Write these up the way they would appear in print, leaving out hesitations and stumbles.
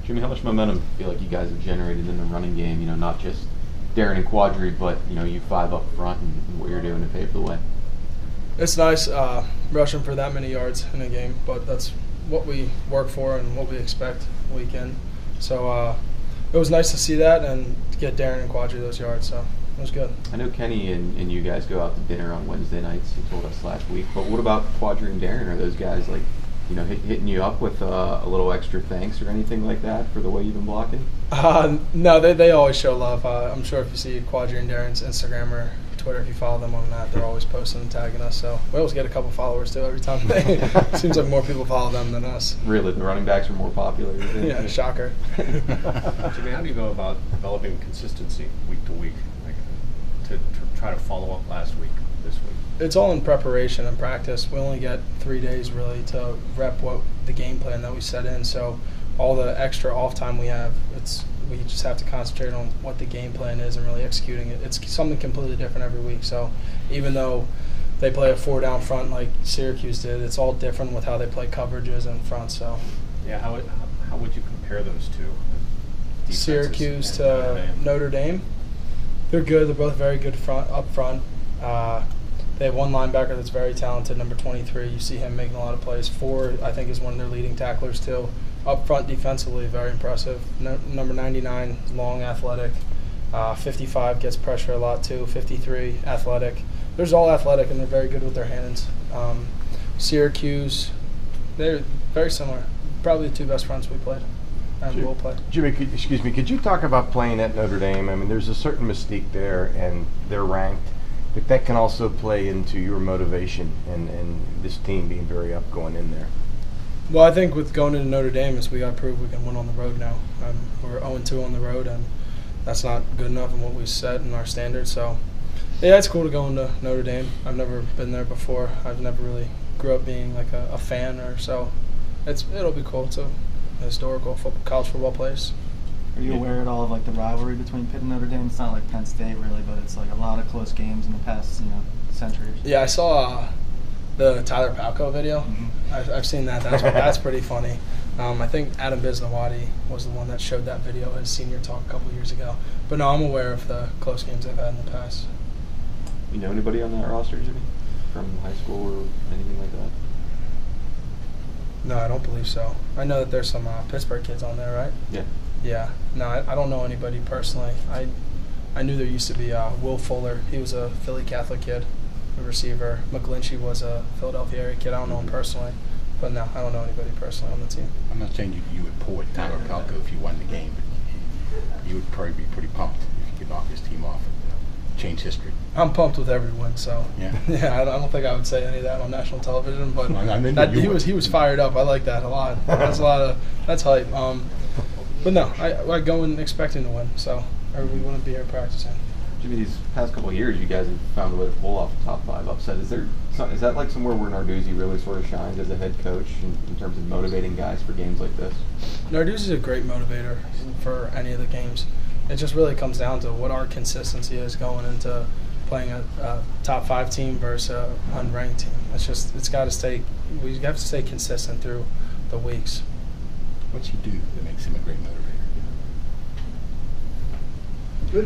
Jimmy, how much momentum do you feel like you guys have generated in the running game? Not just Darren and Quadri, but you five up front and what you're doing to pave the way. It's nice rushing for that many yards in a game, but that's what we work for and what we expect week in. So it was nice to see that and to get Darren and Quadri those yards. So it was good. I know Kenny and you guys go out to dinner on Wednesday nights. He told us last week. But what about Quadri and Darren? Are those guys hitting you up with a little extra thanks or anything like that for the way you've been blocking? No, they always show love. I'm sure if you see Quadri and Darren's Instagram or Twitter, if you follow them on that, they're always posting and tagging us. So we always get a couple followers too every time. Seems like more people follow them than us. Really, the running backs are more popular. Yeah, shocker. Jimmy, how do you go about developing consistency week to week, to try to follow up last week, this week? It's all in preparation and practice. We only get 3 days really to rep what the game plan that we set in. So all the extra off time we have, we just have to concentrate on what the game plan is and really executing it. It's something completely different every week. So even though they play a 4-down front like Syracuse did, it's all different with how they play coverages in front. So yeah, how would you compare those two? Syracuse to Notre Dame. They're good. They're both very good up front. They have one linebacker that's very talented, number 23. You see him making a lot of plays. 4, I think, is one of their leading tacklers too. Up front defensively, very impressive. Number 99, long, athletic. 55 gets pressure a lot too. 53, athletic. They're all athletic and they're very good with their hands. Syracuse, they're very similar. Probably the 2 best fronts we played and will play. Jimmy, could you talk about playing at Notre Dame? I mean, there's a certain mystique there, and they're ranked. But that can also play into your motivation and this team being very up going in there. Well, I think with going into Notre Dame is we got to prove we can win on the road now. We're 0-2 on the road, and that's not good enough in what we set in our standards. So, yeah, it's cool to go into Notre Dame. I've never been there before. I've never really grew up being like a fan or so. It'll be cool. It's a historical college football place. Are you aware at all of like the rivalry between Pitt and Notre Dame? It's not like Penn State really, but it's like a lot of close games in the past centuries. Yeah, I saw the Tyler Palco video. Mm-hmm. I've seen that. That's pretty funny. I think Adam Biznawadi was the one that showed that video at his senior talk a couple years ago. But no, I'm aware of the close games they've had in the past. You know anybody on that roster, Jimmy, from high school or anything like that? No, I don't believe so. I know that there's some Pittsburgh kids on there, right? Yeah. Yeah. No, I don't know anybody personally. I knew there used to be Will Fuller. He was a Philly Catholic kid, a receiver. McGlinchey was a Philadelphia area kid. I don't know him personally. But no, I don't know anybody personally on the team. I'm not saying you would pull it Tyler Palco if you won the game, but you would probably be pretty pumped if you could knock his team off and change history. I'm pumped with every win, so yeah. I don't think I would say any of that on national television, but he was fired up. I like that a lot. That's hype. But no, I go in expecting to win, so we wouldn't be here practicing. Jimmy, these past couple of years, you guys have found a way to pull off a top 5 upset. Is that like somewhere where Narduzzi really sort of shines as a head coach in terms of motivating guys for games like this? Narduzzi is a great motivator for any of the games. It just really comes down to what our consistency is going into playing a top 5 team versus an unranked team. We have to stay consistent through the weeks. What's he do that makes him a great motivator?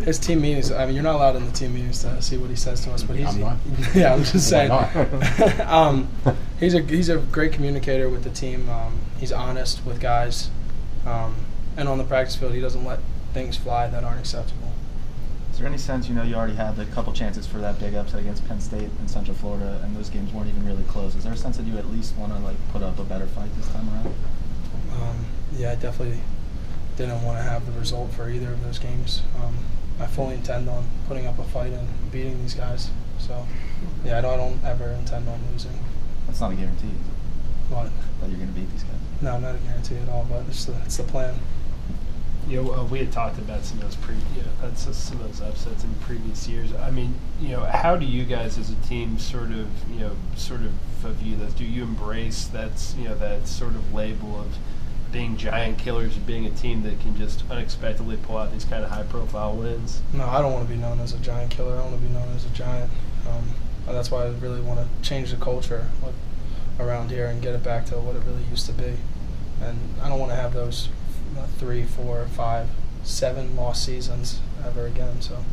His team meetings. I mean, you're not allowed in the team meetings to see what he says to us, but I'm not. Yeah, I'm just saying. Why not? He's a great communicator with the team. He's honest with guys, and on the practice field, he doesn't let things fly that aren't acceptable. Is there any sense you already had a couple chances for that big upset against Penn State and Central Florida, and those games weren't even really close? Is there a sense that you at least want to put up a better fight this time around? Yeah, I definitely didn't want to have the result for either of those games. I fully intend on putting up a fight and beating these guys. So, yeah, I don't ever intend on losing. That's not a guarantee. What? That you're going to beat these guys? No, not a guarantee at all, but it's the plan. We had talked about some of those upsets in previous years. I mean, how do you guys as a team sort of view this? Do you embrace that sort of label of being giant killers, being a team that can just unexpectedly pull out these kind of high-profile wins? No, I don't want to be known as a giant killer. I want to be known as a giant. That's why I really want to change the culture around here and get it back to what it really used to be. And I don't want to have those 3, 4, 5, 7 lost seasons ever again. So